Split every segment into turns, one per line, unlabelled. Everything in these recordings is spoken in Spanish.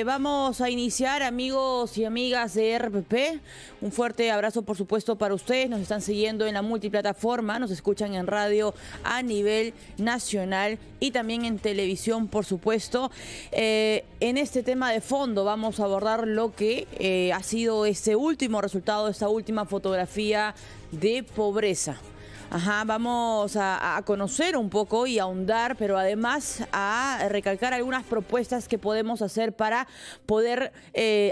Vamos a iniciar, amigos y amigas de RPP. Un fuerte abrazo, por supuesto, para ustedes. Nos están siguiendo en la multiplataforma, nos escuchan en radio a nivel nacional y también en televisión, por supuesto. En este tema de fondo vamos a abordar lo que ha sido este último resultado, esta última fotografía de pobreza. Vamos a conocer un poco y ahondar, pero además a recalcar algunas propuestas que podemos hacer para poder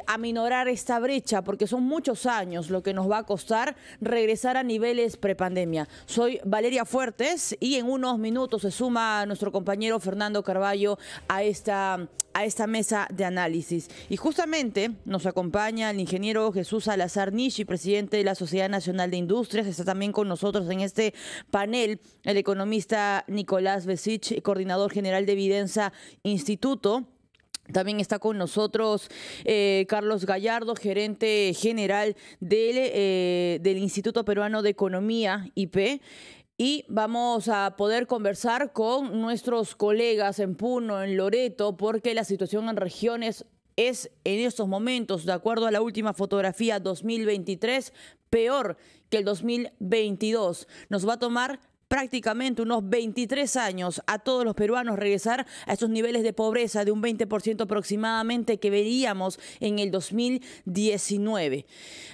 aminorar esta brecha, porque son muchos años lo que nos va a costar regresar a niveles prepandemia. Soy Valeria Fuertes y en unos minutos se suma nuestro compañero Fernando Carballo a esta mesa de análisis. Y justamente nos acompaña el ingeniero Jesús Salazar Nishi, presidente de la Sociedad Nacional de Industrias. Está también con nosotros en este panel el economista Nicolás Besich, coordinador general de Evidenza Instituto. También está con nosotros Carlos Gallardo, gerente general del Instituto Peruano de Economía, IP. Y vamos a poder conversar con nuestros colegas en Puno, en Loreto, porque la situación en regiones es en estos momentos, de acuerdo a la última fotografía 2023, peor que el 2022. Nos va a tomar prácticamente unos 23 años a todos los peruanos regresar a estos niveles de pobreza de un 20% aproximadamente que veíamos en el 2019.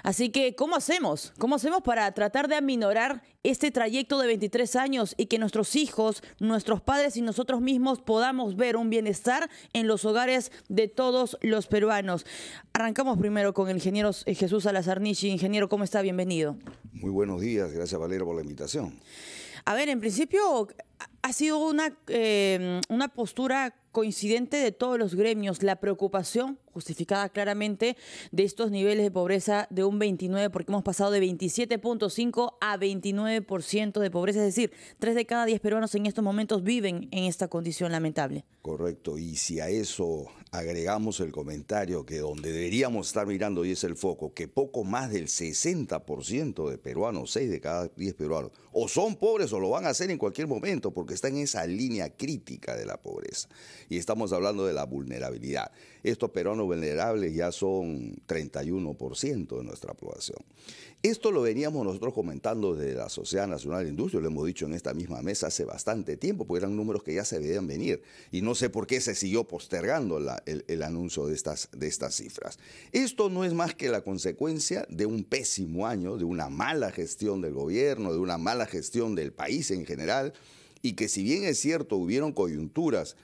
Así que, ¿cómo hacemos? ¿Cómo hacemos para tratar de aminorar este trayecto de 23 años y que nuestros hijos, nuestros padres y nosotros mismos podamos ver un bienestar en los hogares de todos los peruanos? Arrancamos primero con el ingeniero Jesús Salazar Nishi. Ingeniero, ¿cómo está? Bienvenido.
Muy buenos días. Gracias, Valeria, por la invitación.
A ver, en principio ha sido una postura coincidente de todos los gremios, la preocupación justificada claramente de estos niveles de pobreza de un 29%, porque hemos pasado de 27.5 a 29% de pobreza, es decir, 3 de cada 10 peruanos en estos momentos viven en esta condición lamentable.
Correcto, y si a eso agregamos el comentario que donde deberíamos estar mirando y es el foco, que poco más del 60% de peruanos, 6 de cada 10 peruanos, o son pobres o lo van a hacer en cualquier momento porque está en esa línea crítica de la pobreza. Y estamos hablando de la vulnerabilidad. Estos peruanos vulnerables ya son 31% de nuestra población. Esto lo veníamos nosotros comentando desde la Sociedad Nacional de Industria, lo hemos dicho en esta misma mesa hace bastante tiempo, porque eran números que ya se veían venir. Y no sé por qué se siguió postergando el anuncio de estas cifras. Esto no es más que la consecuencia de un pésimo año, de una mala gestión del gobierno, de una mala gestión del país en general, y que si bien es cierto, hubieron coyunturas,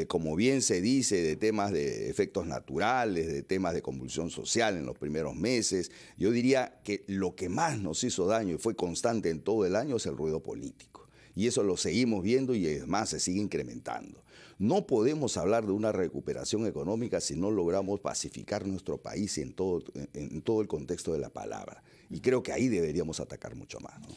como bien se dice, de temas de efectos naturales, de temas de convulsión social en los primeros meses, yo diría que lo que más nos hizo daño y fue constante en todo el año es el ruido político. Y eso lo seguimos viendo y además se sigue incrementando. No podemos hablar de una recuperación económica si no logramos pacificar nuestro país en todo el contexto de la palabra. Y creo que ahí deberíamos atacar mucho más, ¿no?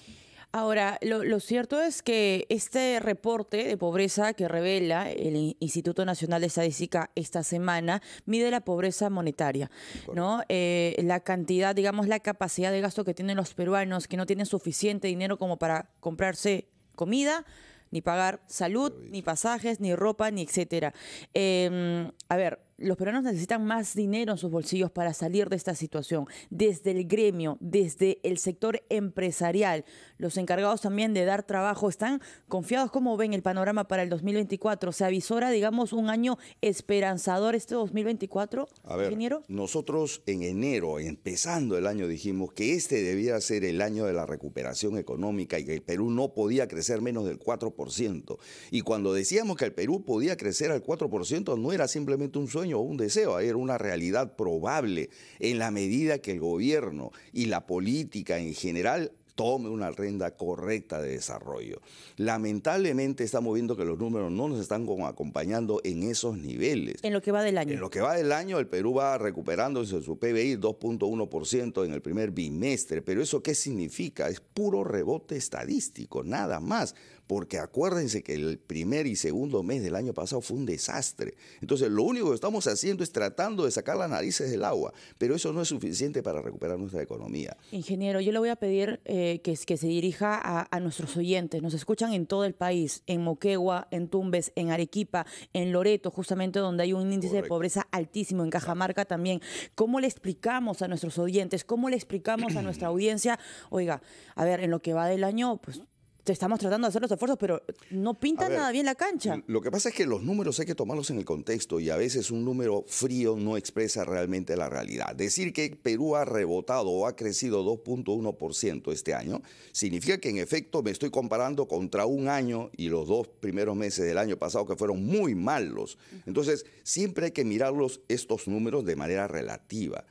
Ahora, lo cierto es que este reporte de pobreza que revela el Instituto Nacional de Estadística esta semana mide la pobreza monetaria, ¿no? La cantidad, digamos, la capacidad de gasto que tienen los peruanos que no tienen suficiente dinero como para comprarse comida, ni pagar salud, ni pasajes, ni ropa, ni etcétera. A ver, los peruanos necesitan más dinero en sus bolsillos para salir de esta situación. Desde el gremio, desde el sector empresarial, los encargados también de dar trabajo, ¿están confiados? ¿Cómo ven el panorama para el 2024? ¿Se avisora, digamos, un año esperanzador este 2024, ingeniero?
Nosotros en enero, empezando el año, dijimos que este debía ser el año de la recuperación económica y que el Perú no podía crecer menos del 4%. Y cuando decíamos que el Perú podía crecer al 4%, no era simplemente un sueño o un deseo, era una realidad probable en la medida que el gobierno y la política en general tome una agenda correcta de desarrollo. Lamentablemente estamos viendo que los números no nos están acompañando en esos niveles.
En lo que va del año.
En lo que va del año, el Perú va recuperándose su PBI 2.1% en el primer bimestre. Pero ¿eso qué significa? Es puro rebote estadístico, nada más. porque acuérdense que el primer y segundo mes del año pasado fue un desastre. Entonces, lo único que estamos haciendo es tratando de sacar las narices del agua, pero eso no es suficiente para recuperar nuestra economía.
Ingeniero, yo le voy a pedir que se dirija a nuestros oyentes. Nos escuchan en todo el país, en Moquegua, en Tumbes, en Arequipa, en Loreto, justamente donde hay un índice de pobreza altísimo, en Cajamarca también. ¿Cómo le explicamos a nuestros oyentes, cómo le explicamos a nuestra audiencia? Oiga, a ver, en lo que va del año, pues estamos tratando de hacer los esfuerzos, pero no pintan nada bien la cancha.
Lo que pasa es que los números hay que tomarlos en el contexto y a veces un número frío no expresa realmente la realidad. Decir que Perú ha rebotado o ha crecido 2.1% este año significa que en efecto me estoy comparando contra un año y los 2 primeros meses del año pasado que fueron muy malos. Entonces siempre hay que mirarlos estos números de manera relativa.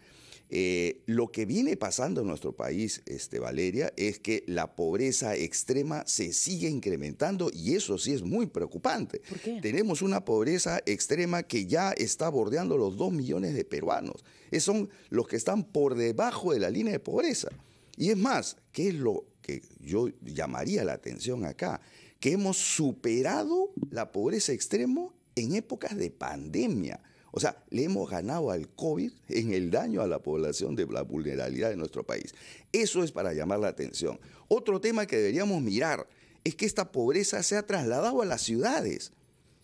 Lo que viene pasando en nuestro país, Valeria, es que la pobreza extrema se sigue incrementando y eso sí es muy preocupante.
¿Por qué?
Tenemos una pobreza extrema que ya está bordeando los 2 millones de peruanos. Esos son los que están por debajo de la línea de pobreza. Y es más, ¿qué es lo que yo llamaría la atención acá? Que hemos superado la pobreza extrema en épocas de pandemia. O sea, le hemos ganado al COVID en el daño a la población de la vulnerabilidad de nuestro país. Eso es para llamar la atención. Otro tema que deberíamos mirar es que esta pobreza se ha trasladado a las ciudades,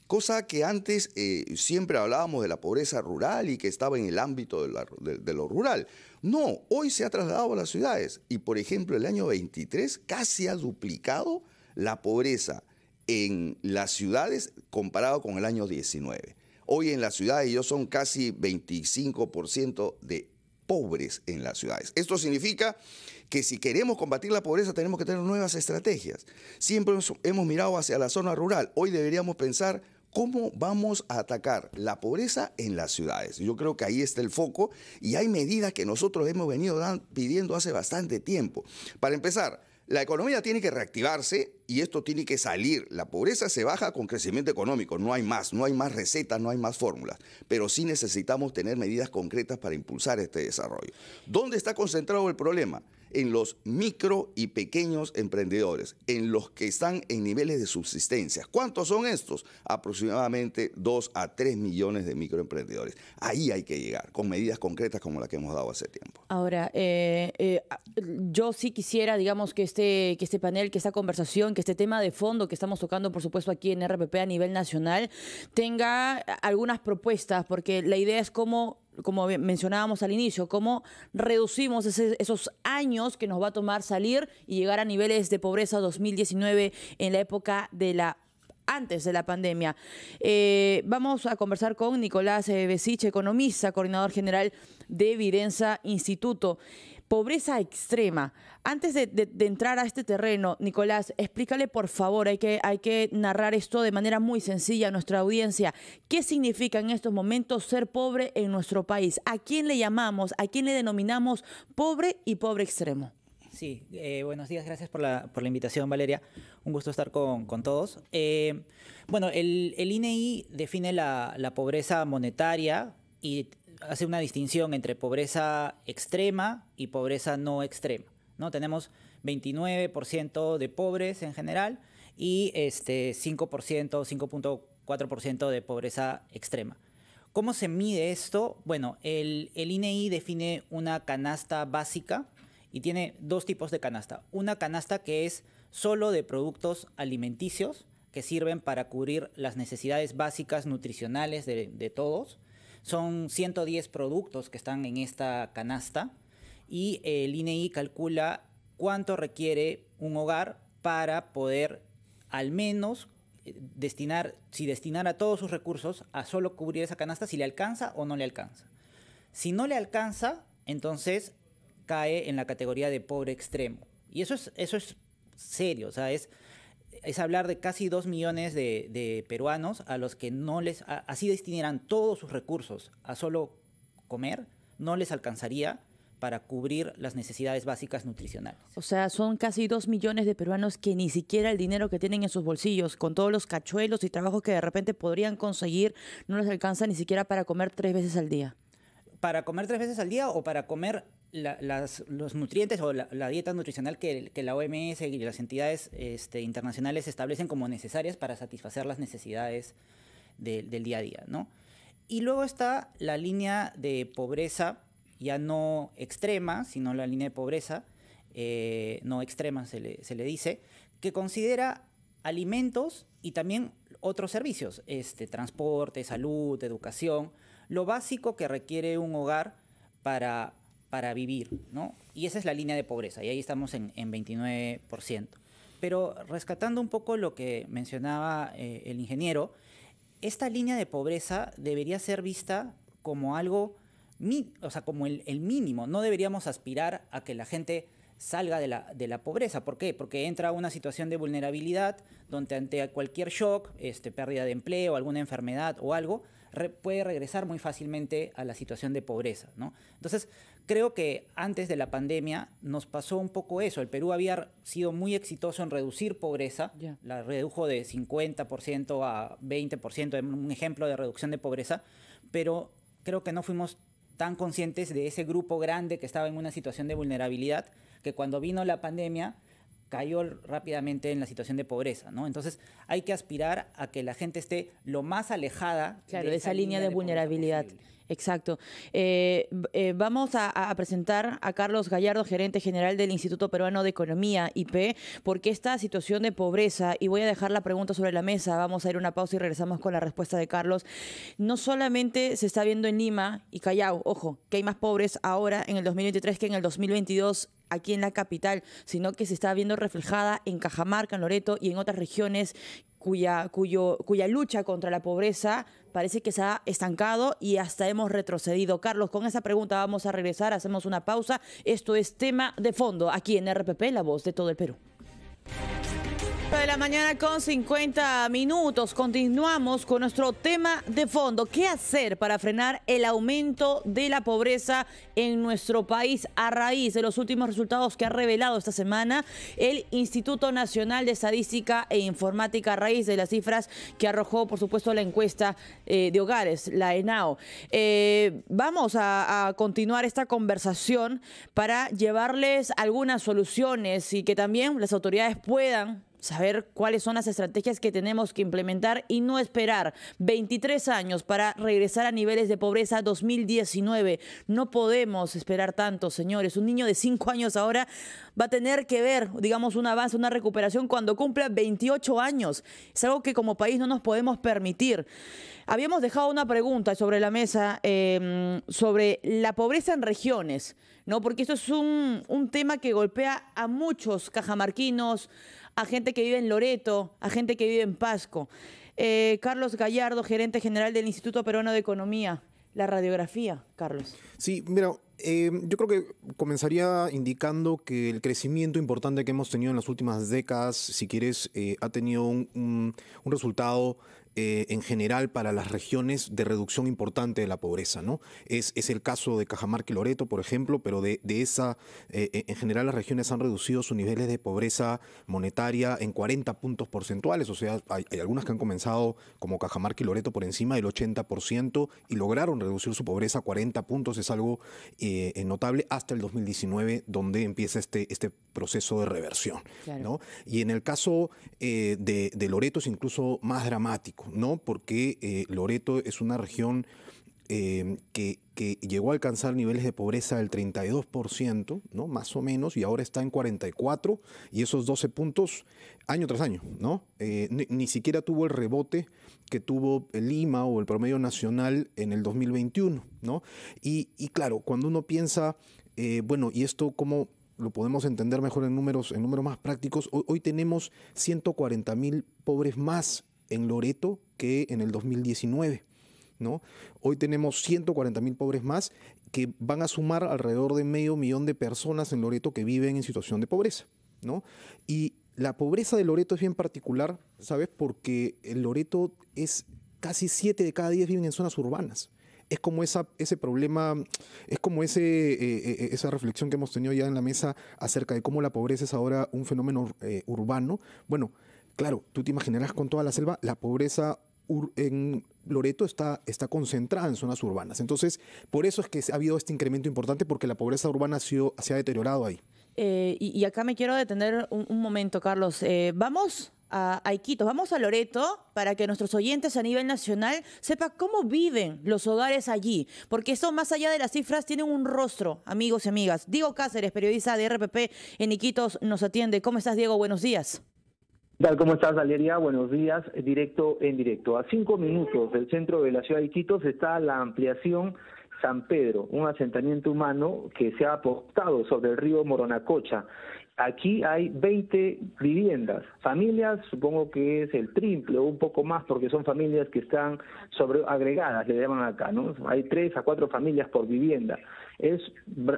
cosa que antes siempre hablábamos de la pobreza rural y que estaba en el ámbito de lo rural. No, hoy se ha trasladado a las ciudades y, por ejemplo, el año 23 casi ha duplicado la pobreza en las ciudades comparado con el año 19. Hoy en las ciudades ellos son casi 25% de pobres en las ciudades. Esto significa que si queremos combatir la pobreza tenemos que tener nuevas estrategias. Siempre hemos mirado hacia la zona rural. Hoy deberíamos pensar cómo vamos a atacar la pobreza en las ciudades. Yo creo que ahí está el foco y hay medidas que nosotros hemos venido pidiendo hace bastante tiempo. Para empezar, la economía tiene que reactivarse y esto tiene que salir. La pobreza se baja con crecimiento económico, no hay más recetas, no hay más fórmulas, pero sí necesitamos tener medidas concretas para impulsar este desarrollo. ¿Dónde está concentrado el problema? En los micro y pequeños emprendedores, en los que están en niveles de subsistencia. ¿Cuántos son estos? Aproximadamente 2 a 3 millones de microemprendedores. Ahí hay que llegar, con medidas concretas como la que hemos dado hace tiempo.
Ahora, yo sí quisiera, digamos, que este panel, que esta conversación, que este tema de fondo que estamos tocando, por supuesto, aquí en RPP a nivel nacional, tenga algunas propuestas, porque la idea es como mencionábamos al inicio, cómo reducimos esos años que nos va a tomar salir y llegar a niveles de pobreza 2019 en la época antes de la pandemia. Vamos a conversar con Nicolás Besich, economista, coordinador general de Videnza Instituto. Pobreza extrema. Antes de entrar a este terreno, Nicolás, explícale por favor, hay que narrar esto de manera muy sencilla a nuestra audiencia. ¿Qué significa en estos momentos ser pobre en nuestro país? ¿A quién le llamamos, a quién le denominamos pobre y pobre extremo?
Sí, buenos días, gracias por la invitación, Valeria. Un gusto estar con todos. Bueno, el INEI define la pobreza monetaria y hace una distinción entre pobreza extrema y pobreza no extrema, ¿no? Tenemos 29% de pobres en general y 5.4% de pobreza extrema. ¿Cómo se mide esto? Bueno, el INEI define una canasta básica y tiene 2 tipos de canasta. Una canasta que es solo de productos alimenticios que sirven para cubrir las necesidades básicas nutricionales de todos. Son 110 productos que están en esta canasta y el INEI calcula cuánto requiere un hogar para poder al menos destinara todos sus recursos a solo cubrir esa canasta, si le alcanza o no le alcanza. Si no le alcanza, entonces cae en la categoría de pobre extremo. Y eso es serio, o sea, es hablar de casi 2 millones de peruanos a los que así destinaran todos sus recursos a solo comer, no les alcanzaría para cubrir las necesidades básicas nutricionales.
O sea, son casi 2 millones de peruanos que ni siquiera el dinero que tienen en sus bolsillos, con todos los cachuelos y trabajos que de repente podrían conseguir, no les alcanza ni siquiera para comer 3 veces al día.
Para comer 3 veces al día o para comer los nutrientes o la dieta nutricional que la OMS y las entidades internacionales establecen como necesarias para satisfacer las necesidades del día a día, ¿no? Y luego está la línea de pobreza, ya no extrema, sino la línea de pobreza no extrema se le dice, que considera alimentos y también otros servicios, transporte, salud, educación, lo básico que requiere un hogar para vivir, ¿no? Y esa es la línea de pobreza, y ahí estamos en 29%. Pero rescatando un poco lo que mencionaba el ingeniero, esta línea de pobreza debería ser vista como algo, o sea, como el mínimo. No deberíamos aspirar a que la gente salga de la pobreza. ¿Por qué? Porque entra a una situación de vulnerabilidad donde ante cualquier shock, pérdida de empleo, alguna enfermedad o algo, puede regresar muy fácilmente a la situación de pobreza, ¿no? Entonces, creo que antes de la pandemia nos pasó un poco eso. El Perú había sido muy exitoso en reducir pobreza, la redujo de 50% a 20%, un ejemplo de reducción de pobreza, pero creo que no fuimos tan conscientes de ese grupo grande que estaba en una situación de vulnerabilidad, que cuando vino la pandemia cayó rápidamente en la situación de pobreza, ¿no? Entonces hay que aspirar a que la gente esté lo más alejada
de esa línea de vulnerabilidad. Exacto. Vamos a presentar a Carlos Gallardo, gerente general del Instituto Peruano de Economía, IP, porque esta situación de pobreza, y voy a dejar la pregunta sobre la mesa, vamos a ir a una pausa y regresamos con la respuesta de Carlos, no solamente se está viendo en Lima y Callao, ojo, que hay más pobres ahora en el 2023 que en el 2022 aquí en la capital, sino que se está viendo reflejada en Cajamarca, en Loreto y en otras regiones cuya lucha contra la pobreza parece que se ha estancado y hasta hemos retrocedido. Carlos, con esa pregunta vamos a regresar, hacemos una pausa. Esto es Tema de Fondo, aquí en RPP, la voz de todo el Perú. De la mañana con 50 minutos. Continuamos con nuestro tema de fondo. ¿Qué hacer para frenar el aumento de la pobreza en nuestro país a raíz de los últimos resultados que ha revelado esta semana el Instituto Nacional de Estadística e Informática a raíz de las cifras que arrojó, por supuesto, la encuesta de hogares, la ENAO? Vamos a continuar esta conversación para llevarles algunas soluciones y que también las autoridades puedan saber cuáles son las estrategias que tenemos que implementar y no esperar 23 años para regresar a niveles de pobreza 2019. No podemos esperar tanto, señores. Un niño de 5 años ahora va a tener que ver, digamos, un avance, una recuperación cuando cumpla 28 años. Es algo que como país no nos podemos permitir. Habíamos dejado una pregunta sobre la mesa sobre la pobreza en regiones, ¿no? Porque esto es un tema que golpea a muchos cajamarquinos, a gente que vive en Loreto, a gente que vive en Pasco. Carlos Gallardo, gerente general del Instituto Peruano de Economía. La radiografía, Carlos.
Sí, mira, yo creo que comenzaría indicando que el crecimiento importante que hemos tenido en las últimas décadas, si quieres, ha tenido un resultado en general para las regiones de reducción importante de la pobreza, ¿no? Es el caso de Cajamarca y Loreto, por ejemplo, pero en general las regiones han reducido sus niveles de pobreza monetaria en 40 puntos porcentuales, o sea, hay algunas que han comenzado como Cajamarca y Loreto por encima del 80% y lograron reducir su pobreza a 40 puntos, es algo notable, hasta el 2019, donde empieza este proceso de reversión, claro, ¿no? Y en el caso de Loreto es incluso más dramático, ¿no? Porque Loreto es una región que llegó a alcanzar niveles de pobreza del 32%, ¿no? Más o menos, y ahora está en 44%, y esos 12 puntos año tras año, ¿no? Ni siquiera tuvo el rebote que tuvo Lima o el promedio nacional en el 2021, ¿no? Y claro, cuando uno piensa, bueno, ¿y esto cómo lo podemos entender mejor en números más prácticos? Hoy tenemos 140.000 pobres más en Loreto que en el 2019, ¿no? Hoy tenemos 140.000 pobres más que van a sumar alrededor de 500.000 de personas en Loreto que viven en situación de pobreza, ¿no? Y la pobreza de Loreto es bien particular, ¿sabes? Porque el Loreto es casi 7 de cada 10 viven en zonas urbanas. Es como ese problema, es como esa reflexión que hemos tenido ya en la mesa acerca de cómo la pobreza es ahora un fenómeno urbano. Bueno, claro, tú te imaginarás con toda la selva, la pobreza en Loreto está concentrada en zonas urbanas. Entonces, por eso es que ha habido este incremento importante, porque la pobreza urbana se ha deteriorado ahí.
Y acá me quiero detener un momento, Carlos. Vamos a Iquitos, vamos a Loreto, para que nuestros oyentes a nivel nacional sepan cómo viven los hogares allí, porque eso, más allá de las cifras, tienen un rostro, amigos y amigas. Diego Cáceres, periodista de RPP en Iquitos, nos atiende. ¿Cómo estás, Diego? Buenos días.
¿Qué tal? ¿Cómo estás, Valeria? Buenos días, directo en directo. A 5 minutos del centro de la ciudad de Iquitos está la ampliación San Pedro, un asentamiento humano que se ha apostado sobre el río Moronacocha. Aquí hay 20 viviendas, familias, supongo que es el triple o un poco más, porque son familias que están agregadas, le llaman acá, ¿no? Hay 3 a 4 familias por vivienda. Es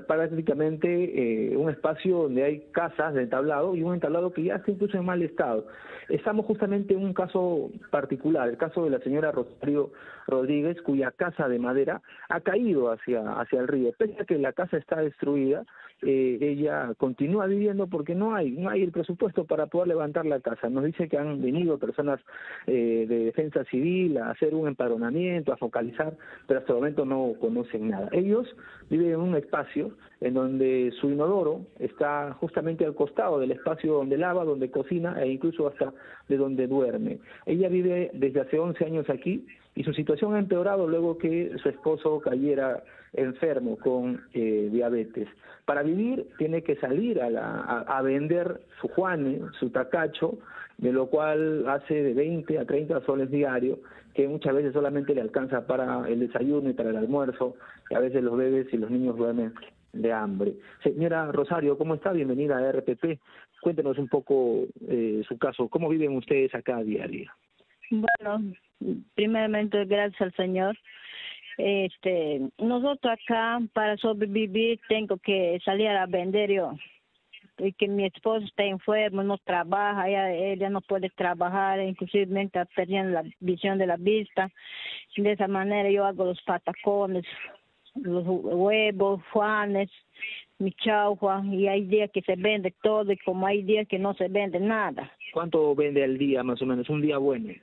prácticamente un espacio donde hay casas de entablado, y un entablado que ya está incluso en mal estado. Estamos justamente en un caso particular, el caso de la señora Rosario Rodríguez, cuya casa de madera ha caído hacia el río. Pese a que la casa está destruida, ella continúa viviendo porque no hay el presupuesto para poder levantar la casa. Nos dice que han venido personas de defensa civil a hacer un empadronamiento, a focalizar, pero hasta el momento no conocen nada. Ellos viven en un espacio en donde su inodoro está justamente al costado del espacio donde lava, donde cocina e incluso hasta de donde duerme. Ella vive desde hace 11 años aquí, y su situación ha empeorado luego que su esposo cayera enfermo con diabetes. Para vivir tiene que salir a vender su juane, su tacacho, de lo cual hace de 20 a 30 soles diarios, que muchas veces solamente le alcanza para el desayuno y para el almuerzo, y a veces los bebés y los niños duermen de hambre. Señora Rosario, ¿cómo está? Bienvenida a RPP. Cuéntenos un poco su caso. ¿Cómo viven ustedes acá a diario?
Bueno, primeramente gracias al Señor. Nosotros acá para sobrevivir tengo que salir a vender yo, y que mi esposo está enfermo, no trabaja, ella no puede trabajar, inclusive está perdiendo la visión de la vista. De esa manera yo hago los patacones, los huevos, juanes, mi chaufa, y hay días que se vende todo y como hay días que no se vende nada.
¿Cuánto vende al día más o menos, un día bueno?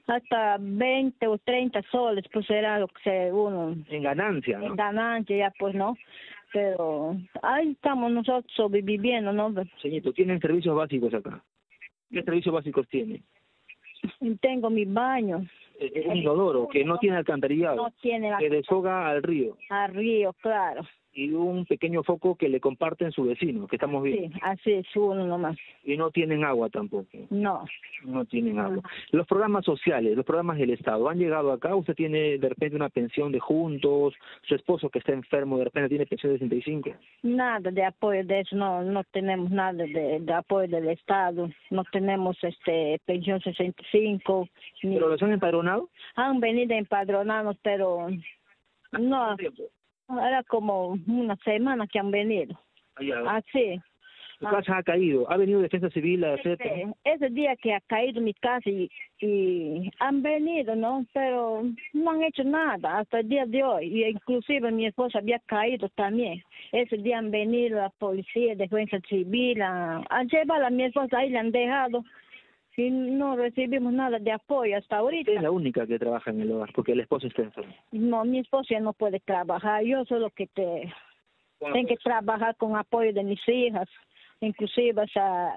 Hasta 20 o 30 soles, pues será lo que uno...
En ganancia, ¿no?
En ganancia, ya pues, ¿no? Pero ahí estamos nosotros sobreviviendo, ¿no?
Señorito, ¿tienen servicios básicos acá? ¿Qué servicios básicos tienen?
Tengo mi baño.
Un inodoro que no tiene alcantarillado,
No tiene
que desfoga al río.
Al río, claro.
Y un pequeño foco que le comparten su vecino, que estamos viendo.
Sí, así es, uno nomás.
Y no tienen agua tampoco.
No.
No tienen agua. Los programas sociales, los programas del Estado, ¿han llegado acá? ¿Usted tiene de repente una pensión de juntos? ¿Su esposo que está enfermo de repente tiene pensión de 65?
Nada de apoyo de eso, no tenemos nada de apoyo del Estado. No tenemos pensión 65.
¿Pero los han empadronado?
Han venido empadronados, pero no... Era como una semana que han venido. Así.
¿Tu casa ha caído? ¿Ha venido Defensa Civil a hacer...?
Ese día que ha caído mi casa y han venido, ¿no? Pero no han hecho nada hasta el día de hoy. Y inclusive mi esposa había caído también. Ese día han venido la policía, Defensa Civil, a llevar a mi esposa, ahí le han dejado. Y no recibimos nada de apoyo hasta ahorita.
Es la única que trabaja en el hogar, porque el esposo está enfermo.
No, mi esposo ya no puede trabajar. Yo solo que tengo que trabajar con apoyo de mis hijas. Inclusive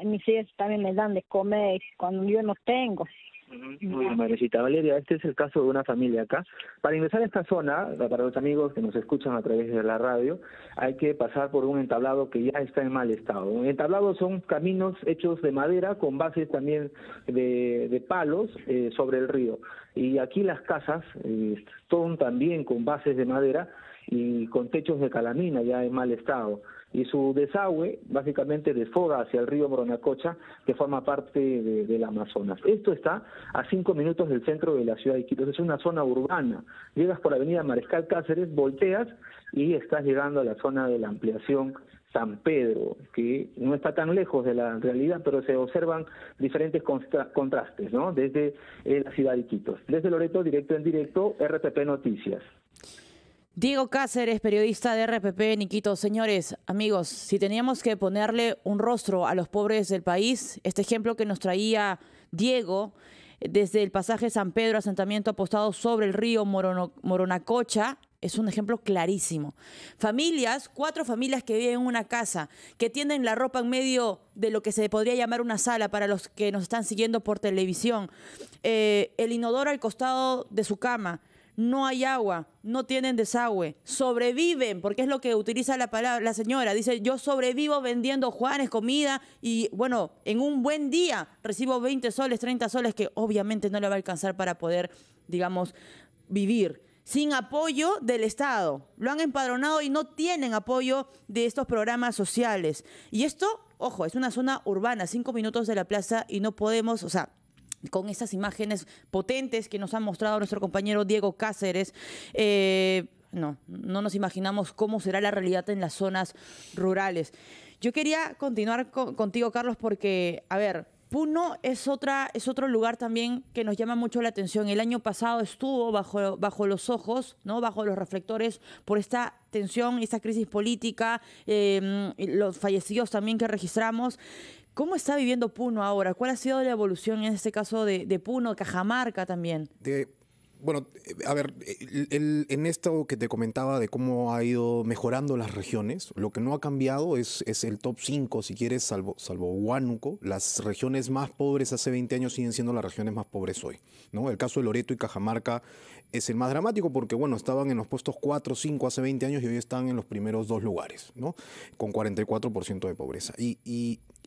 mis hijas también me dan de comer cuando yo no tengo.
Muy bien, Madrecita. Valeria, este es el caso de una familia acá. Para ingresar a esta zona, para los amigos que nos escuchan a través de la radio, hay que pasar por un entablado que ya está en mal estado. Entablado son caminos hechos de madera con bases también de palos sobre el río. Y aquí las casas son también con bases de madera y con techos de calamina ya en mal estado. Y su desagüe básicamente desfoga hacia el río Moronacocha, que forma parte del Amazonas. Esto está a 5 minutos del centro de la ciudad de Iquitos. Es una zona urbana. Llegas por la avenida Mariscal Cáceres, volteas y estás llegando a la zona de la ampliación San Pedro, que no está tan lejos de la realidad, pero se observan diferentes contrastes, ¿no? Desde la ciudad de Iquitos. Desde Loreto, directo en directo, RPP Noticias.
Diego Cáceres, periodista de RPP en Iquitos. Señores, amigos, si teníamos que ponerle un rostro a los pobres del país, este ejemplo que nos traía Diego desde el pasaje San Pedro, asentamiento apostado sobre el río Moronacocha, es un ejemplo clarísimo. Familias, 4 familias que viven en una casa, que tienden la ropa en medio de lo que se podría llamar una sala para los que nos están siguiendo por televisión. El inodoro al costado de su cama. No hay agua, no tienen desagüe, sobreviven, porque es lo que utiliza la palabra la señora. Dice, yo sobrevivo vendiendo Juanes, comida, y bueno, en un buen día recibo 20 soles, 30 soles, que obviamente no le va a alcanzar para poder, digamos, vivir. Sin apoyo del Estado. Lo han empadronado y no tienen apoyo de estos programas sociales. Y esto, ojo, es una zona urbana, 5 minutos de la plaza, y no podemos, o sea, con estas imágenes potentes que nos ha mostrado nuestro compañero Diego Cáceres, no nos imaginamos cómo será la realidad en las zonas rurales. Yo quería continuar contigo, Carlos, porque, a ver, Puno es otro lugar también que nos llama mucho la atención. El año pasado estuvo bajo los ojos, ¿no? Bajo los reflectores por esta tensión, esta crisis política, los fallecidos también que registramos. ¿Cómo está viviendo Puno ahora? ¿Cuál ha sido la evolución en este caso de Puno, Cajamarca también?
Bueno, a ver, en esto que te comentaba de cómo ha ido mejorando las regiones, lo que no ha cambiado es el top 5, si quieres, salvo Huánuco. Las regiones más pobres hace 20 años siguen siendo las regiones más pobres hoy, ¿no? El caso de Loreto y Cajamarca es el más dramático porque, bueno, estaban en los puestos 4, 5 hace 20 años y hoy están en los primeros 2 lugares, ¿no? Con 44% de pobreza.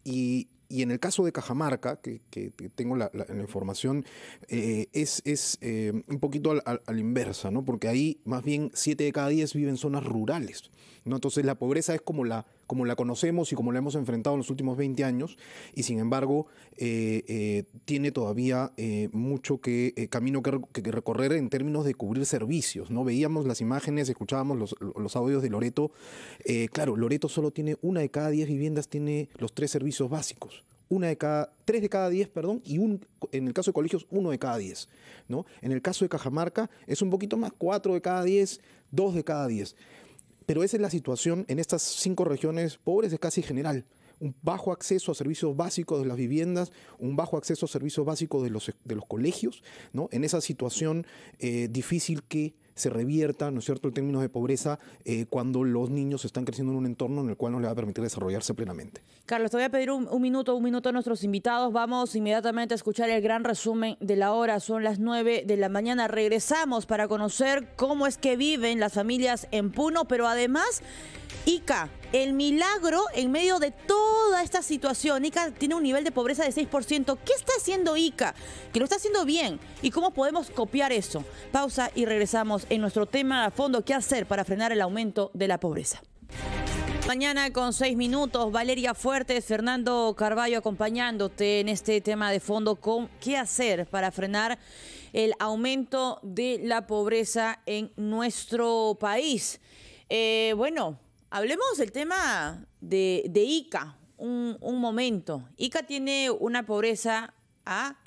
Y en el caso de Cajamarca, que tengo la información, es un poquito a la inversa, ¿no? Porque ahí más bien 7 de cada 10 viven en zonas rurales, ¿no? Entonces la pobreza es como la conocemos y como la hemos enfrentado en los últimos 20 años, y sin embargo tiene todavía mucho camino que recorrer en términos de cubrir servicios, ¿no? Veíamos las imágenes, escuchábamos los audios de Loreto. Claro, Loreto solo tiene 1 de cada 10 viviendas, tiene los 3 servicios básicos. 3 de cada 10, perdón, y en el caso de colegios, 1 de cada 10, ¿no? En el caso de Cajamarca es un poquito más, 4 de cada 10, 2 de cada 10. Pero esa es la situación en estas 5 regiones pobres, es casi general. Un bajo acceso a servicios básicos de las viviendas, un bajo acceso a servicios básicos de los colegios, ¿no? En esa situación difícil que se revierta, ¿no es cierto?, en términos de pobreza cuando los niños están creciendo en un entorno en el cual no les va a permitir desarrollarse plenamente.
Carlos, te voy a pedir un minuto a nuestros invitados. Vamos inmediatamente a escuchar el gran resumen de la hora. Son las 9 de la mañana. Regresamos para conocer cómo es que viven las familias en Puno, pero además Ica, el milagro en medio de toda esta situación. Ica tiene un nivel de pobreza de 6%. ¿Qué está haciendo Ica? Que lo está haciendo bien. ¿Y cómo podemos copiar eso? Pausa y regresamos en nuestro tema a fondo. ¿Qué hacer para frenar el aumento de la pobreza? Mañana con 6 minutos, Valeria Fuertes, Fernando Carballo acompañándote en este tema de fondo con qué hacer para frenar el aumento de la pobreza en nuestro país. Bueno, hablemos del tema de Ica, un momento. Ica tiene una pobreza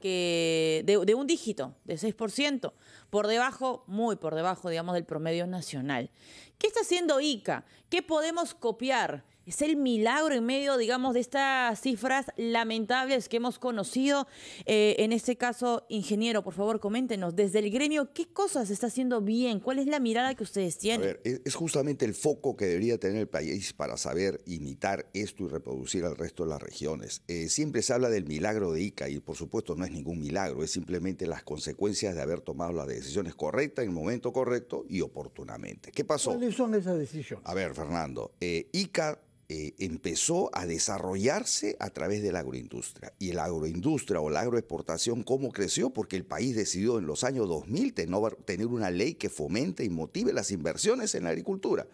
de un dígito, de 6%, por debajo, muy por debajo, digamos, del promedio nacional. ¿Qué está haciendo Ica? ¿Qué podemos copiar? Es el milagro en medio, digamos, de estas cifras lamentables que hemos conocido. En este caso, ingeniero, por favor, coméntenos desde el gremio, ¿qué cosas está haciendo bien? ¿Cuál es la mirada que ustedes tienen?
A ver, es justamente el foco que debería tener el país para saber imitar esto y reproducir al resto de las regiones. Siempre se habla del milagro de Ica y, por supuesto, no es ningún milagro, es simplemente las consecuencias de haber tomado las decisiones correctas en el momento correcto y oportunamente. ¿Qué pasó?
¿Cuáles son esas decisiones?
A ver, Fernando, Ica empezó a desarrollarse a través de la agroindustria. Y la agroindustria o la agroexportación, ¿cómo creció? Porque el país decidió en los años 2000 tener una ley que fomente y motive las inversiones en la agricultura.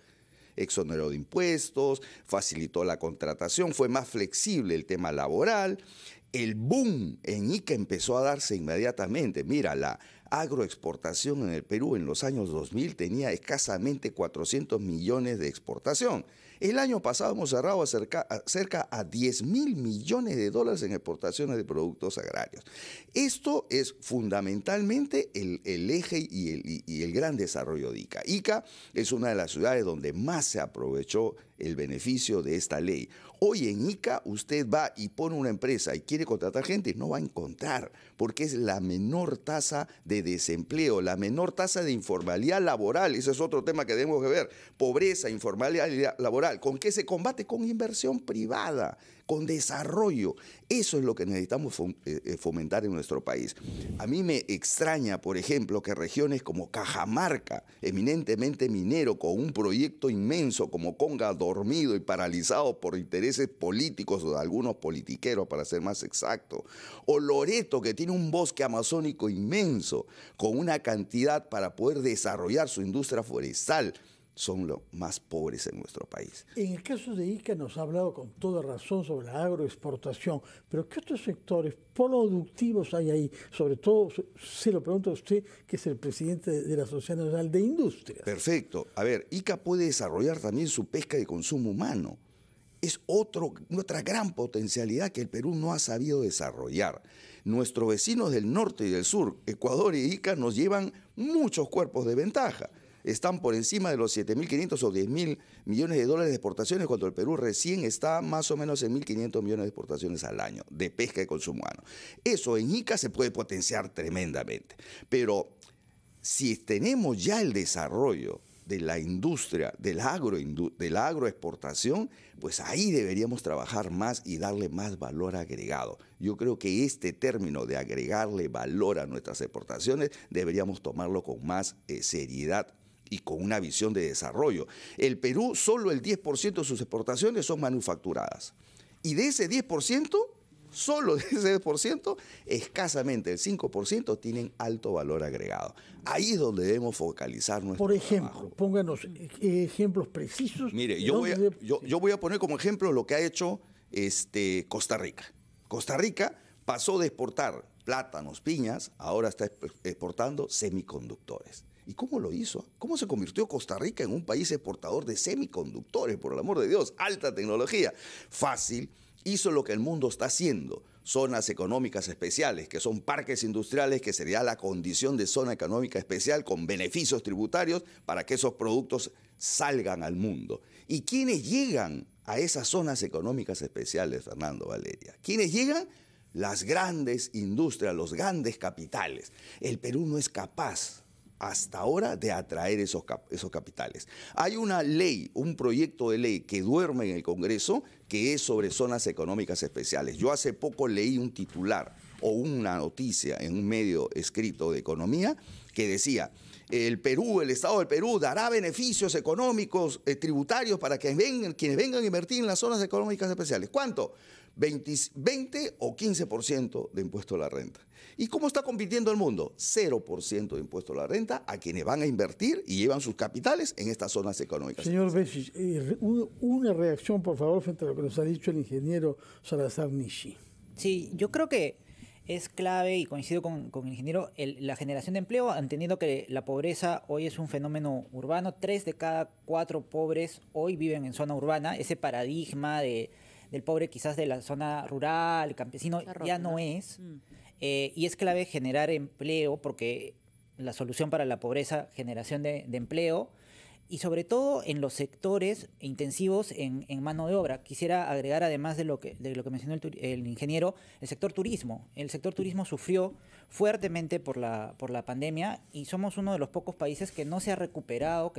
Exoneró de impuestos, facilitó la contratación, fue más flexible el tema laboral. El boom en Ica empezó a darse inmediatamente. Mira, la agroexportación en el Perú en los años 2000 tenía escasamente 400 millones de exportación. El año pasado hemos cerrado cerca a 10.000 millones de dólares en exportaciones de productos agrarios. Esto es fundamentalmente el eje y el gran desarrollo de Ica. Ica es una de las ciudades donde más se aprovechó el beneficio de esta ley. Hoy en Ica usted va y pone una empresa y quiere contratar gente, no va a encontrar, porque es la menor tasa de desempleo, la menor tasa de informalidad laboral. Ese es otro tema que debemos de ver. Pobreza, informalidad laboral. ¿Con qué se combate? Con inversión privada, con desarrollo. Eso es lo que necesitamos fomentar en nuestro país. A mí me extraña, por ejemplo, que regiones como Cajamarca, eminentemente minero, con un proyecto inmenso como Conga, dormido y paralizado por intereses políticos o de algunos politiqueros, para ser más exacto, o Loreto, que tiene un bosque amazónico inmenso, con una cantidad para poder desarrollar su industria forestal, son los más pobres en nuestro país.
En el caso de Ica nos ha hablado con toda razón sobre la agroexportación, pero ¿qué otros sectores productivos hay ahí? Sobre todo, se lo pregunto a usted, que es el presidente de la Asociación Nacional de Industrias.
Perfecto. A ver, Ica puede desarrollar también su pesca de consumo humano. Es otra gran potencialidad que el Perú no ha sabido desarrollar. Nuestros vecinos del norte y del sur, Ecuador y Ica, nos llevan muchos cuerpos de ventaja. Están por encima de los 7.500 o 10.000 millones de dólares de exportaciones, cuando el Perú recién está más o menos en 1.500 millones de exportaciones al año de pesca y consumo humano. Eso en Ica se puede potenciar tremendamente. Pero si tenemos ya el desarrollo de la industria, de la agroexportación, pues ahí deberíamos trabajar más y darle más valor agregado. Yo creo que este término de agregarle valor a nuestras exportaciones deberíamos tomarlo con más seriedad y con una visión de desarrollo. El Perú, solo el 10% de sus exportaciones son manufacturadas. Y de ese 10%, solo de ese 10%, escasamente el 5% tienen alto valor agregado. Ahí es donde debemos focalizar nuestro
Por ejemplo,
trabajo.
pónganos ejemplos precisos.
Mire, yo voy a poner como ejemplo lo que ha hecho Costa Rica. Costa Rica pasó de exportar plátanos, piñas, ahora está exportando semiconductores. ¿Y cómo lo hizo? ¿Cómo se convirtió Costa Rica en un país exportador de semiconductores, por el amor de Dios? Alta tecnología. Fácil. Hizo lo que el mundo está haciendo. Zonas económicas especiales, que son parques industriales, que sería la condición de zona económica especial con beneficios tributarios para que esos productos salgan al mundo. ¿Y quiénes llegan a esas zonas económicas especiales, Fernando, Valeria? ¿Quiénes llegan? Las grandes industrias, los grandes capitales. El Perú no es capaz hasta ahora de atraer esos capitales. Hay una ley, un proyecto de ley que duerme en el Congreso, que es sobre zonas económicas especiales. Yo hace poco leí un titular o una noticia en un medio escrito de economía que decía: el Estado del Perú dará beneficios económicos, tributarios para que quienes vengan a invertir en las zonas económicas especiales. ¿Cuánto? 20 o 15% de impuesto a la renta. ¿Y cómo está compitiendo el mundo? 0% de impuesto a la renta a quienes van a invertir y llevan sus capitales en estas zonas económicas.
Señor Béchich, una reacción, por favor, frente a lo que nos ha dicho el ingeniero Salazar Nishi.
Sí, yo creo que es clave, y coincido con el ingeniero, la generación de empleo, entendiendo que la pobreza hoy es un fenómeno urbano. 3 de cada 4 pobres hoy viven en zona urbana. Ese paradigma del pobre quizás de la zona rural, campesino, ya no es. Y es clave generar empleo, porque la solución para la pobreza, generación de empleo, y sobre todo en los sectores intensivos en mano de obra. Quisiera agregar, además de lo que mencionó el ingeniero, el sector turismo. El sector turismo sufrió fuertemente por la pandemia, y somos uno de los pocos países que no ha recuperado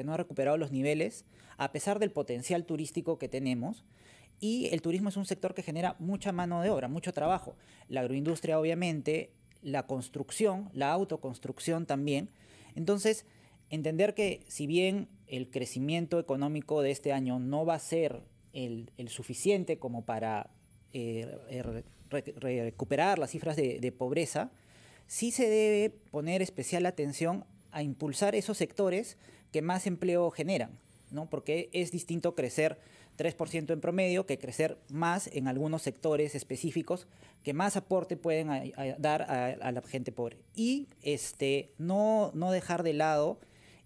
los niveles, a pesar del potencial turístico que tenemos. Y el turismo es un sector que genera mucha mano de obra, mucho trabajo. La agroindustria, obviamente, la construcción, la autoconstrucción también. Entonces, entender que si bien el crecimiento económico de este año no va a ser el suficiente como para recuperar las cifras de pobreza, sí se debe poner especial atención a impulsar esos sectores que más empleo generan, ¿no? Porque es distinto crecer 3% en promedio que crecer más en algunos sectores específicos que más aporte pueden dar a la gente pobre. Y no dejar de lado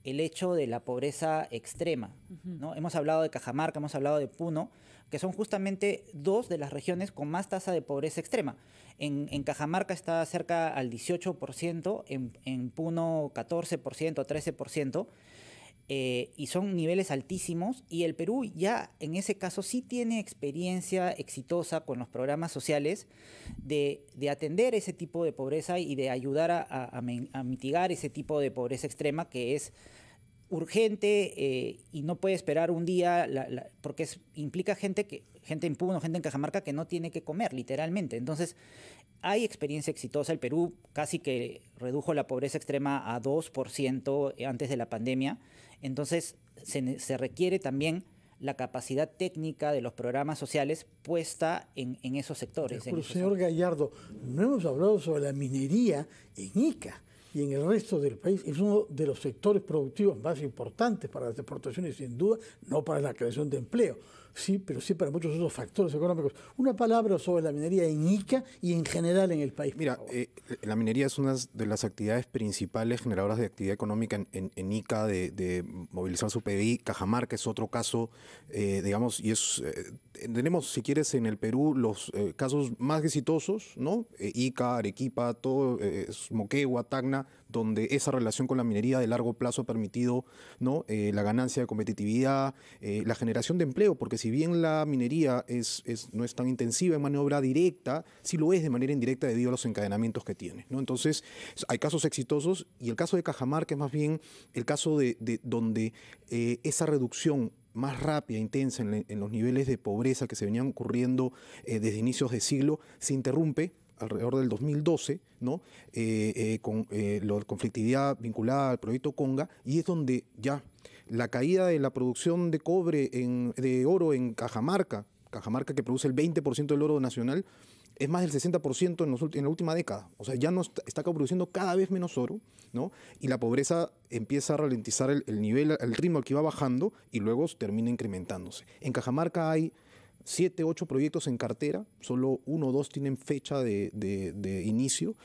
el hecho de la pobreza extrema, ¿no? Hemos hablado de Cajamarca, hemos hablado de Puno, que son justamente 2 de las regiones con más tasa de pobreza extrema. En Cajamarca está cerca al 18%, en Puno 14%, 13%. y son niveles altísimos, y el Perú ya en ese caso sí tiene experiencia exitosa con los programas sociales de atender ese tipo de pobreza y de ayudar a mitigar ese tipo de pobreza extrema que es urgente y no puede esperar un día porque implica gente en Puno, gente en Cajamarca que no tiene que comer literalmente. Entonces hay experiencia exitosa. El Perú casi que redujo la pobreza extrema a 2% antes de la pandemia. Entonces se requiere también la capacidad técnica de los programas sociales puesta en esos sectores.
Pero, señor Gallardo, no hemos hablado sobre la minería en Ica y en el resto del país. Es uno de los sectores productivos más importantes para las exportaciones, sin duda, no para la creación de empleo. Sí, pero sí para muchos otros factores económicos. Una palabra sobre la minería en Ica y en general en el país.
Mira, la minería es una de las actividades principales generadoras de actividad económica en Ica, de movilizar su PBI. Cajamarca es otro caso, digamos, y tenemos, si quieres, en el Perú los casos más exitosos, ¿no? Ica, Arequipa, todo, Moquegua, Tacna, donde esa relación con la minería de largo plazo ha permitido, ¿no? La ganancia de competitividad, la generación de empleo, porque si bien la minería no es tan intensiva en mano de obra directa, sí lo es de manera indirecta debido a los encadenamientos que tiene, ¿no? Entonces, hay casos exitosos, y el caso de Cajamarca es más bien el caso de donde esa reducción más rápida, intensa en los niveles de pobreza que se venían ocurriendo desde inicios de siglo, se interrumpe alrededor del 2012, ¿no? Con la conflictividad vinculada al proyecto Conga, y es donde ya la caída de la producción de cobre, de oro en Cajamarca que produce el 20% del oro nacional, es más del 60% en la última década. O sea, ya no está produciendo cada vez menos oro, ¿no? Y la pobreza empieza a ralentizar el nivel, el ritmo al que va bajando, y luego termina incrementándose. En Cajamarca hay 7, 8 proyectos en cartera, solo 1 o 2 tienen fecha de inicio,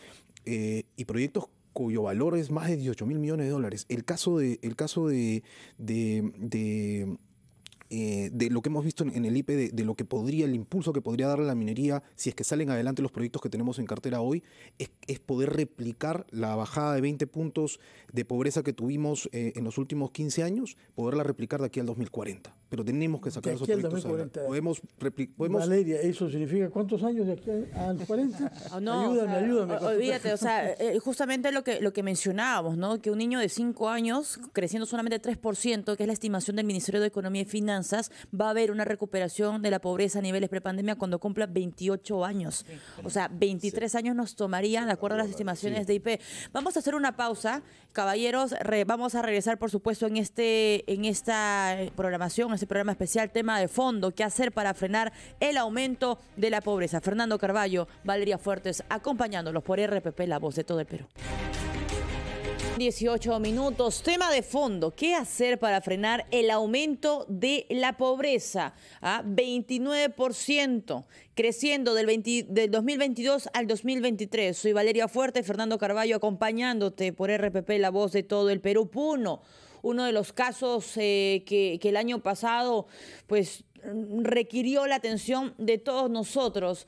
y proyectos cuyo valor es más de 18 mil millones de dólares. El caso de lo que hemos visto en el IPE, de lo que el impulso que podría darle la minería si es que salen adelante los proyectos que tenemos en cartera hoy, es poder replicar la bajada de 20 puntos de pobreza que tuvimos en los últimos 15 años, poderla replicar de aquí al 2040. Pero tenemos que sacar esos proyectos adelante. Podemos...
Valeria, ¿eso significa cuántos años de aquí al 40?
No,
ayúdame.
Olvídate, o sea, justamente lo que mencionábamos, ¿no? Que un niño de 5 años, creciendo solamente 3%, que es la estimación del Ministerio de Economía y Finanzas, va a haber una recuperación de la pobreza a niveles prepandemia cuando cumpla 28 años. O sea, 23 años nos tomaría, de acuerdo a las estimaciones de IP. Vamos a hacer una pausa, caballeros. Vamos a regresar, por supuesto, en esta programación, este programa especial, tema de fondo, qué hacer para frenar el aumento de la pobreza. Fernando Carballo, Valeria Fuertes, acompañándolos por RPP, la voz de todo el Perú. 18 minutos, tema de fondo, ¿qué hacer para frenar el aumento de la pobreza? 29%, creciendo del 2022 al 2023. Soy Valeria Fuerte, Fernando Carballo acompañándote por RPP, la voz de todo el Perú. Puno, uno de los casos que el año pasado, pues, requirió la atención de todos nosotros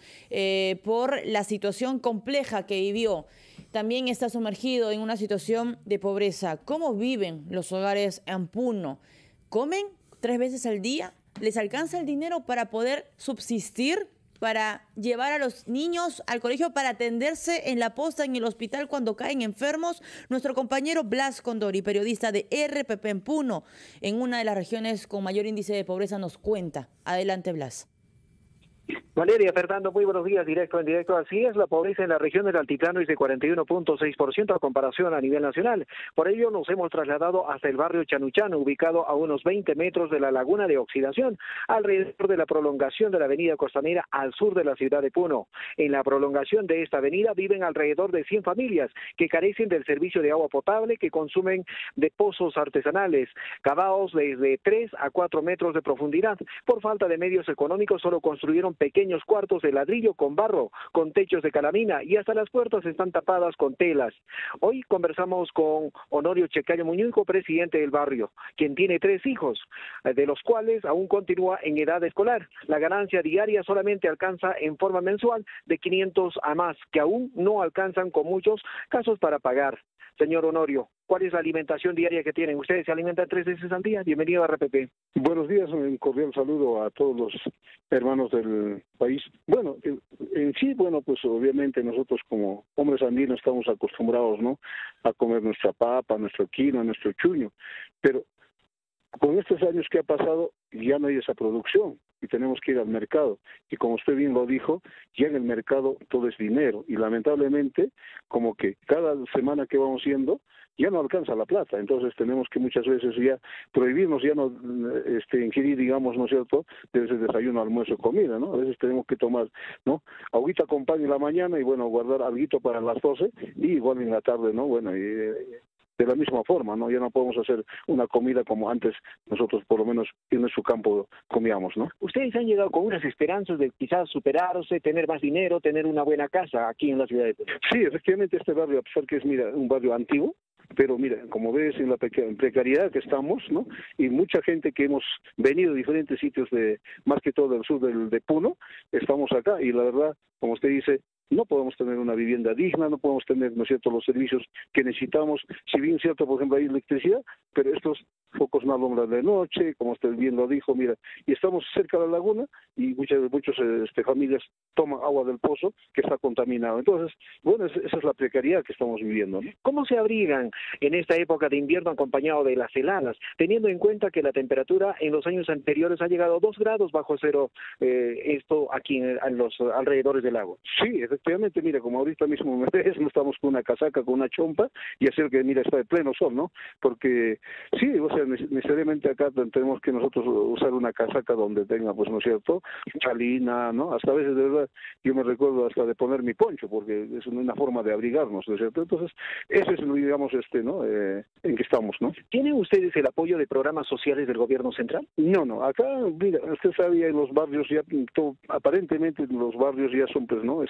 por la situación compleja que vivió. También está sumergido en una situación de pobreza. ¿Cómo viven los hogares en Puno? ¿Comen 3 veces al día? ¿Les alcanza el dinero para poder subsistir? ¿Para llevar a los niños al colegio? ¿Para atenderse en la posta, en el hospital cuando caen enfermos? Nuestro compañero Blas Condori, periodista de RPP en Puno, en una de las regiones con mayor índice de pobreza, nos cuenta. Adelante, Blas.
Valeria, Fernando, muy buenos días, directo en directo. Así es, la pobreza en la región del Altiplano es de 41.6% a comparación a nivel nacional. Por ello nos hemos trasladado hasta el barrio Chanuchano, ubicado a unos 20 metros de la laguna de Oxidación, alrededor de la prolongación de la avenida Costanera al sur de la ciudad de Puno. En la prolongación de esta avenida viven alrededor de 100 familias que carecen del servicio de agua potable, que consumen de pozos artesanales, cavados desde 3 a 4 metros de profundidad. Por falta de medios económicos solo construyeron pequeños cuartos de ladrillo con barro, con techos de calamina, y hasta las puertas están tapadas con telas. Hoy conversamos con Honorio Checayo Muñuico, presidente del barrio, quien tiene 3 hijos, de los cuales aún continúa en edad escolar. La ganancia diaria solamente alcanza en forma mensual de 500 a más, que aún no alcanzan con muchos casos para pagar.
Señor Honorio, ¿cuál es la alimentación diaria que tienen? ¿Ustedes se alimentan 3 veces al día? Bienvenido a RPP.
Buenos días, un cordial saludo a todos los hermanos del país. Bueno, en sí, bueno, pues obviamente nosotros como hombres andinos estamos acostumbrados, ¿no?, a comer nuestra papa, nuestro quinoa, nuestro chuño, pero con estos años que ha pasado ya no hay esa producción y tenemos que ir al mercado. Y como usted bien lo dijo, ya en el mercado todo es dinero y lamentablemente como que cada semana que vamos yendo ya no alcanza la plata. Entonces tenemos que muchas veces ya prohibirnos ya no ingerir, digamos, ¿no es cierto?, desde desayuno, almuerzo, comida, ¿no? A veces tenemos que tomar, ¿no?, agüita con pan en la mañana y bueno, guardar alguito para las 12 y igual en la tarde, ¿no? Bueno, de la misma forma, ¿no? Ya no podemos hacer una comida como antes nosotros, por lo menos en nuestro campo, comíamos, ¿no?
Ustedes han llegado con unas esperanzas de quizás superarse, tener más dinero, tener una buena casa aquí en la ciudad de Puno.
Sí, efectivamente este barrio, a pesar que es, mira, un barrio antiguo, pero mira, como ves en la precariedad que estamos, ¿no?, y mucha gente que hemos venido de diferentes sitios, de más que todo del sur de Puno, estamos acá y la verdad, como usted dice, no podemos tener una vivienda digna, no podemos tener, ¿no es cierto?, los servicios que necesitamos. Si bien cierto, por ejemplo, hay electricidad, pero estos focos no alumbran de noche, como usted bien lo dijo, mira, y estamos cerca de la laguna y muchas familias toman agua del pozo que está contaminado. Entonces, bueno, esa es la precariedad que estamos viviendo, ¿no?
¿Cómo se abrigan en esta época de invierno acompañado de las heladas, teniendo en cuenta que la temperatura en los años anteriores ha llegado a 2 grados bajo cero, esto aquí en los alrededores del lago?
Sí, efectivamente, mira, como ahorita mismo me ves, no estamos con una casaca, con una chompa, y hacer que, mira, está de pleno sol, ¿no? Porque sí, o sea, necesariamente acá tenemos que nosotros usar una casaca donde tenga, pues, ¿no es cierto?, chalina, ¿no? Hasta a veces, de verdad, yo me recuerdo hasta de poner mi poncho, porque es una forma de abrigarnos, ¿no es cierto? Entonces, ese es, digamos, ¿no?, en que estamos, ¿no?
¿Tienen ustedes el apoyo de programas sociales del gobierno central?
No, acá, mira, usted sabía, en los barrios ya, aparentemente los barrios ya son, pues, ¿no?,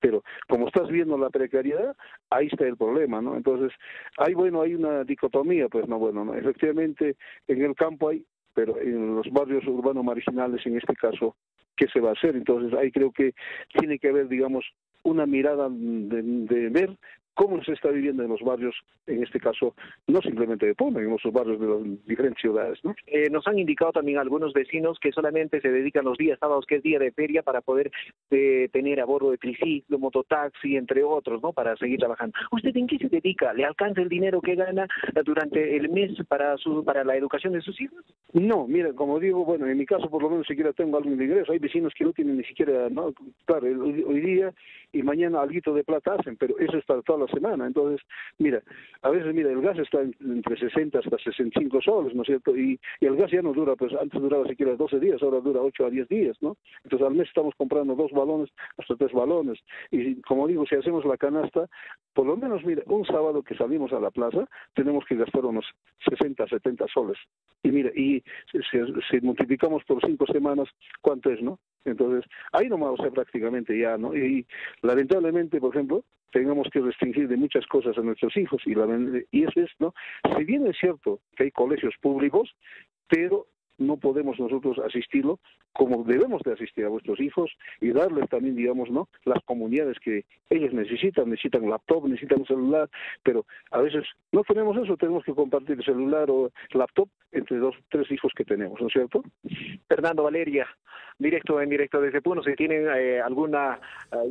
pero como estás viendo la precariedad, ahí está el problema, ¿no? Entonces, hay una dicotomía, pues, no, bueno, ¿no? Efectivamente, en el campo hay, pero en los barrios urbanos marginales, en este caso, ¿qué se va a hacer? Entonces, ahí creo que tiene que haber, digamos, una mirada de ver cómo se está viviendo en los barrios, en este caso, no simplemente de Puno, en los barrios de las diferentes ciudades, ¿no?
Nos han indicado también algunos vecinos que solamente se dedican los días sábados, que es día de feria, para poder tener a bordo de triciclo, mototaxi, entre otros, ¿no?, para seguir trabajando. ¿Usted en qué se dedica? ¿Le alcanza el dinero que gana durante el mes para la educación de sus hijos?
No, mira, como digo, bueno, en mi caso por lo menos siquiera tengo algo de ingreso. Hay vecinos que no tienen ni siquiera, ¿no?, claro, hoy día y mañana alguito de plata hacen, pero eso es para toda la semana. Entonces, mira, a veces, mira, el gas está entre 60 hasta 65 soles, ¿no es cierto? Y el gas ya no dura, pues antes duraba siquiera 12 días, ahora dura 8 a 10 días, ¿no? Entonces al mes estamos comprando 2 balones hasta 3 balones. Y como digo, si hacemos la canasta, por lo menos, mira, un sábado que salimos a la plaza, tenemos que gastar unos 60, 70 soles. Y mira, y si multiplicamos por 5 semanas, ¿cuánto es, no? Entonces, ahí nomás, o sea, prácticamente ya, ¿no? Y lamentablemente, por ejemplo, tengamos que restringir de muchas cosas a nuestros hijos, y eso es, ¿no? Si bien es cierto que hay colegios públicos, pero no podemos nosotros asistirlo como debemos de asistir a vuestros hijos y darles también, digamos, ¿no?, las comunidades que ellos necesitan laptop, necesitan un celular, pero a veces no tenemos eso, tenemos que compartir el celular o laptop entre 2, 3 hijos que tenemos, ¿no es cierto?
Fernando Valeria, en directo desde Puno, si tienen alguna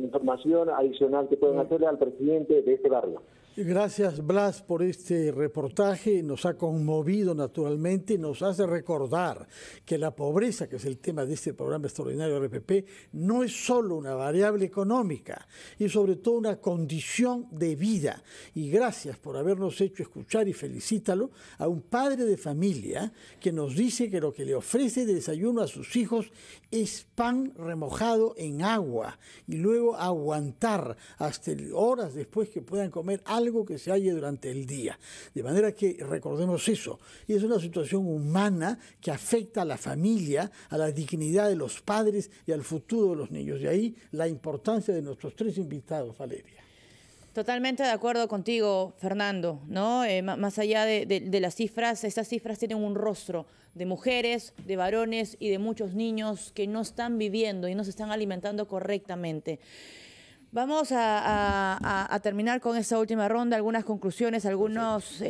información adicional que pueden hacerle al presidente de este barrio.
Gracias, Blas, por este reportaje. Nos ha conmovido naturalmente, nos hace recordar que la pobreza, que es el tema de este programa extraordinario de RPP, no es solo una variable económica, y sobre todo una condición de vida. Y gracias por habernos hecho escuchar, y felicítalo, a un padre de familia que nos dice que lo que le ofrece de desayuno a sus hijos es pan remojado en agua y luego aguantar hasta horas después que puedan comer algo que se halle durante el día. De manera que recordemos eso. Y es una situación humana que afecta a la familia, a la dignidad de los padres y al futuro de los niños. De ahí la importancia de nuestros 3 invitados, Valeria.
Totalmente de acuerdo contigo, Fernando, ¿no? Más allá de las cifras, estas cifras tienen un rostro de mujeres, de varones y de muchos niños que no están viviendo y no se están alimentando correctamente. Vamos a terminar con esta última ronda. Algunas conclusiones, algunos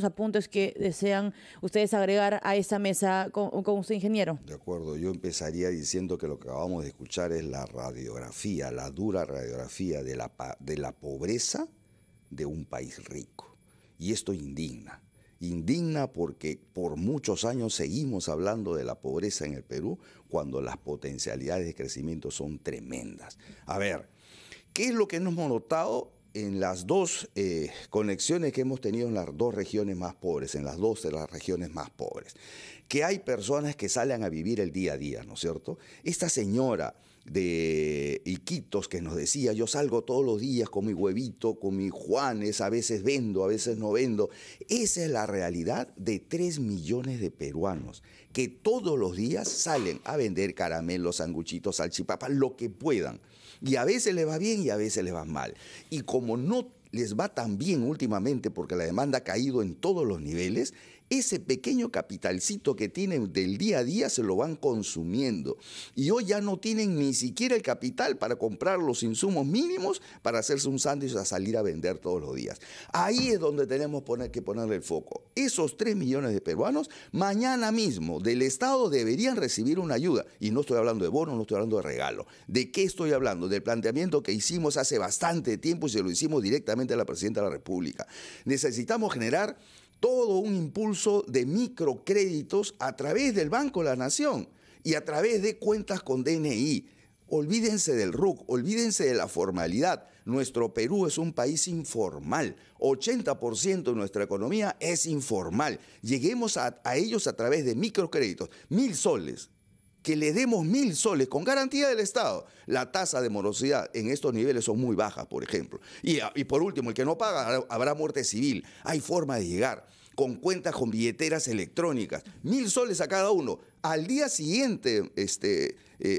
apuntes que desean ustedes agregar a esta mesa con usted, ingeniero.
De acuerdo, yo empezaría diciendo que lo que acabamos de escuchar es la radiografía, la dura radiografía de la pobreza de un país rico. Y esto indigna. Indigna porque por muchos años seguimos hablando de la pobreza en el Perú cuando las potencialidades de crecimiento son tremendas. A ver, ¿qué es lo que hemos notado en las dos conexiones que hemos tenido en las dos regiones más pobres, en las dos de las regiones más pobres? Que hay personas que salen a vivir el día a día, ¿no es cierto? Esta señora de Iquitos que nos decía, yo salgo todos los días con mi huevito, con mis Juanes, a veces vendo, a veces no vendo. Esa es la realidad de 3 millones de peruanos que todos los días salen a vender caramelos, sanguchitos, salchipapas, lo que puedan. Y a veces les va bien y a veces les va mal. Y como no les va tan bien últimamente porque la demanda ha caído en todos los niveles, ese pequeño capitalcito que tienen del día a día se lo van consumiendo. Y hoy ya no tienen ni siquiera el capital para comprar los insumos mínimos para hacerse un sándwich a salir a vender todos los días. Ahí es donde tenemos que ponerle el foco. Esos 3 millones de peruanos mañana mismo del Estado deberían recibir una ayuda. Y no estoy hablando de bono, no estoy hablando de regalo. ¿De qué estoy hablando? Del planteamiento que hicimos hace bastante tiempo y se lo hicimos directamente a la Presidenta de la República. Necesitamos generar todo un impulso de microcréditos a través del Banco de la Nación y a través de cuentas con DNI. Olvídense del RUC, olvídense de la formalidad. Nuestro Perú es un país informal. 80% de nuestra economía es informal. Lleguemos a ellos a través de microcréditos. 1.000 soles. Que le demos 1.000 soles con garantía del Estado. La tasa de morosidad en estos niveles son muy bajas, por ejemplo. Y por último, el que no paga habrá muerte civil. Hay forma de llegar con cuentas con billeteras electrónicas. 1.000 soles a cada uno. Al día siguiente,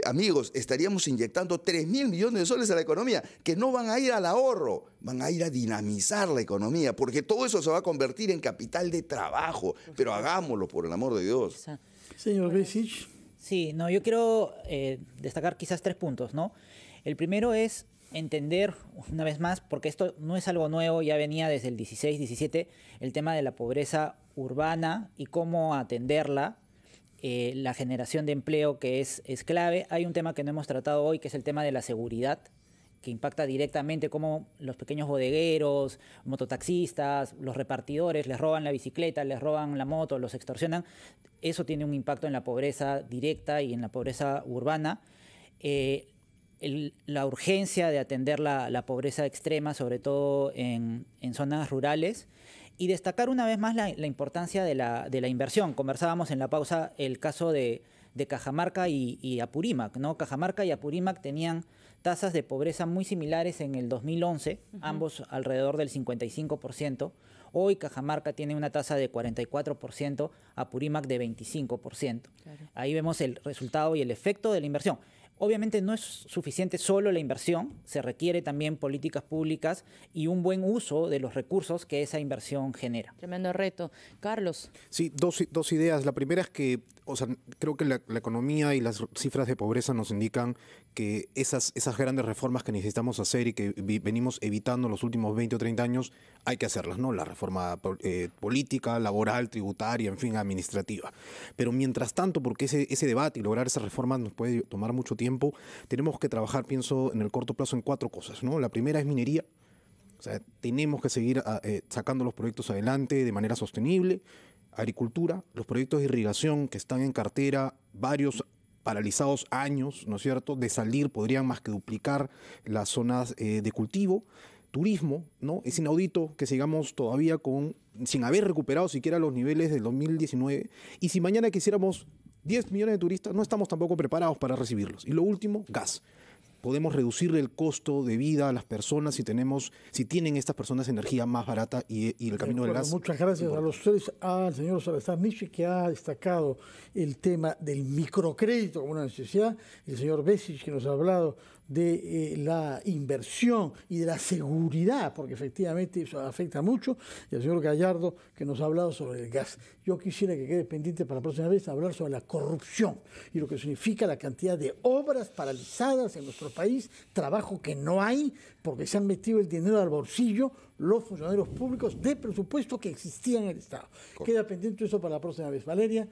amigos, estaríamos inyectando 3.000 millones de soles a la economía, que no van a ir al ahorro, van a ir a dinamizar la economía, porque todo eso se va a convertir en capital de trabajo. Pero hagámoslo, por el amor de Dios.
Señor Besic.
Sí, no, yo quiero destacar quizás 3 puntos, ¿no? El primero es entender, una vez más, porque esto no es algo nuevo, ya venía desde el 16-17, el tema de la pobreza urbana y cómo atenderla, la generación de empleo que es clave. Hay un tema que no hemos tratado hoy, que es el tema de la seguridad, que impacta directamente cómo los pequeños bodegueros, mototaxistas, los repartidores les roban la bicicleta, les roban la moto, los extorsionan. Eso tiene un impacto en la pobreza directa y en la pobreza urbana. La urgencia de atender la pobreza extrema, sobre todo en zonas rurales. Y destacar una vez más la importancia de la inversión. Conversábamos en la pausa el caso de Cajamarca y Apurímac, ¿no? Cajamarca y Apurímac tenían tasas de pobreza muy similares en el 2011, ambos alrededor del 55%. Hoy Cajamarca tiene una tasa de 44%, Apurímac de 25%. Claro. Ahí vemos el resultado y el efecto de la inversión. Obviamente no es suficiente solo la inversión, se requiere también políticas públicas y un buen uso de los recursos que esa inversión genera.
Tremendo reto. Carlos.
Sí, dos ideas. La primera es que, creo que la economía y las cifras de pobreza nos indican que esas grandes reformas que necesitamos hacer y que venimos evitando los últimos 20 o 30 años, hay que hacerlas, ¿no? La reforma política, laboral, tributaria, en fin, administrativa. Pero mientras tanto, porque ese debate y lograr esas reformas nos puede tomar mucho tiempo, tenemos que trabajar, pienso, en el corto plazo en 4 cosas, ¿no? La primera es minería. O sea, tenemos que seguir sacando los proyectos adelante de manera sostenible. Agricultura, los proyectos de irrigación que están en cartera, varios paralizados años, ¿no es cierto?, de salir, podrían más que duplicar las zonas de cultivo. Turismo, ¿no? Es inaudito que sigamos todavía sin haber recuperado siquiera los niveles del 2019. Y si mañana quisiéramos 10 millones de turistas, no estamos tampoco preparados para recibirlos. Y lo último, gas. Podemos reducir el costo de vida a las personas si tienen estas personas energía más barata y el camino del gas.
Muchas gracias a los tres, al señor Salazar Nishi, que ha destacado el tema del microcrédito como una necesidad, el señor Besic, que nos ha hablado de la inversión y de la seguridad, porque efectivamente eso afecta mucho, y el señor Gallardo, que nos ha hablado sobre el gas. Yo quisiera que quede pendiente para la próxima vez hablar sobre la corrupción y lo que significa la cantidad de obras paralizadas en nuestro país, trabajo que no hay, porque se han metido el dinero al bolsillo los funcionarios públicos de presupuesto que existía en el Estado. Queda pendiente eso para la próxima vez. Valeria,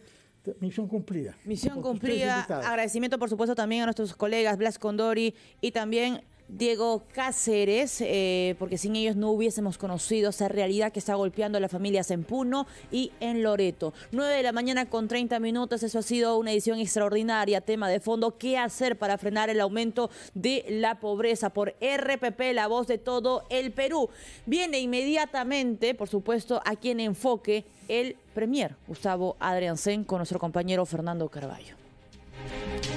misión cumplida.
Misión
Porque
cumplida. Agradecimiento, por supuesto, también a nuestros colegas Blas Condori y también Diego Cáceres, porque sin ellos no hubiésemos conocido esa realidad que está golpeando a las familias en Puno y en Loreto. 9 de la mañana con 30 minutos, eso ha sido una edición extraordinaria. Tema de fondo, ¿qué hacer para frenar el aumento de la pobreza? Por RPP, la voz de todo el Perú. Viene inmediatamente, por supuesto, aquí en Enfoque, el premier Gustavo Adriansen con nuestro compañero Fernando Carballo.